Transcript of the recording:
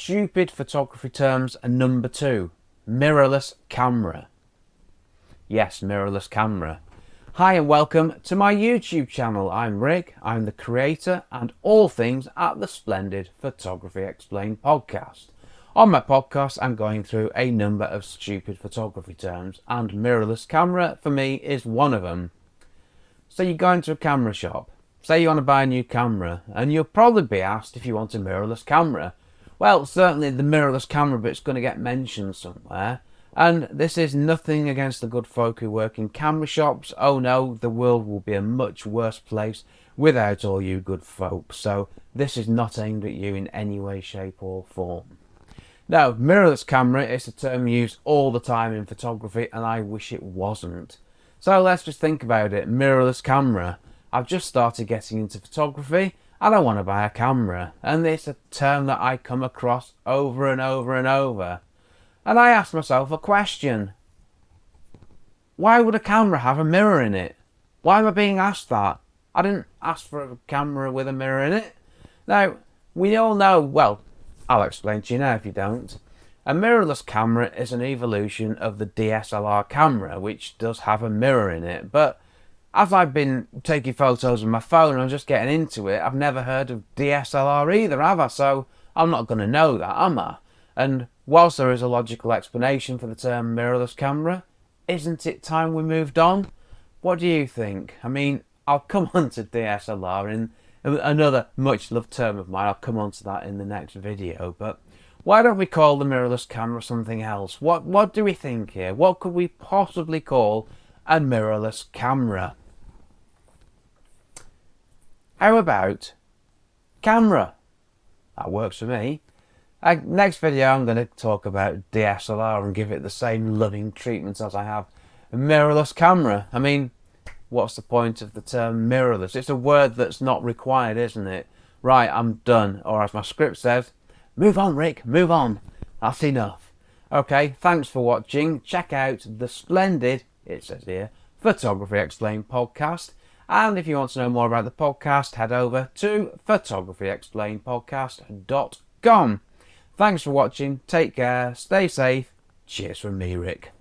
Stupid photography terms number 2. Mirrorless camera. Yes, mirrorless camera. Hi and welcome to my YouTube channel. I'm Rick, I'm the creator and all things at the Splendid Photography Explained podcast. On my podcast I'm going through a number of stupid photography terms and mirrorless camera for me is one of them. So you go into a camera shop, say you want to buy a new camera, and you'll probably be asked if you want a mirrorless camera. Well, certainly the mirrorless camera bit's going to get mentioned somewhere. And this is nothing against the good folk who work in camera shops. Oh no, the world will be a much worse place without all you good folk. So this is not aimed at you in any way, shape or form. Now, mirrorless camera is a term used all the time in photography and I wish it wasn't. So let's just think about it. Mirrorless camera. I've just started getting into photography and I want to buy a camera. And it's a term that I come across over and over and over. And I asked myself a question. Why would a camera have a mirror in it? Why am I being asked that? I didn't ask for a camera with a mirror in it. Now, we all know, well, I'll explain to you now if you don't. A mirrorless camera is an evolution of the DSLR camera, which does have a mirror in it. But as I've been taking photos with my phone and I'm just getting into it, I've never heard of DSLR either, have I? So I'm not going to know that, am I? And whilst there is a logical explanation for the term mirrorless camera, isn't it time we moved on? What do you think? I mean, I'll come on to DSLR in another much loved term of mine. I'll come on to that in the next video. But why don't we call the mirrorless camera something else? What do we think here? What could we possibly call a mirrorless camera? How about camera? That works for me. Next video I'm going to talk about DSLR and give it the same loving treatment as I have a mirrorless camera. I mean, what's the point of the term mirrorless? It's a word that's not required, isn't it? Right, I'm done. Or as my script says, move on Rick, move on. That's enough. Okay, thanks for watching. Check out the Splendid, it says here, Photography Explained podcast. And if you want to know more about the podcast, head over to photographyexplainedpodcast.com. Thanks for watching, take care, stay safe, cheers from me Rick.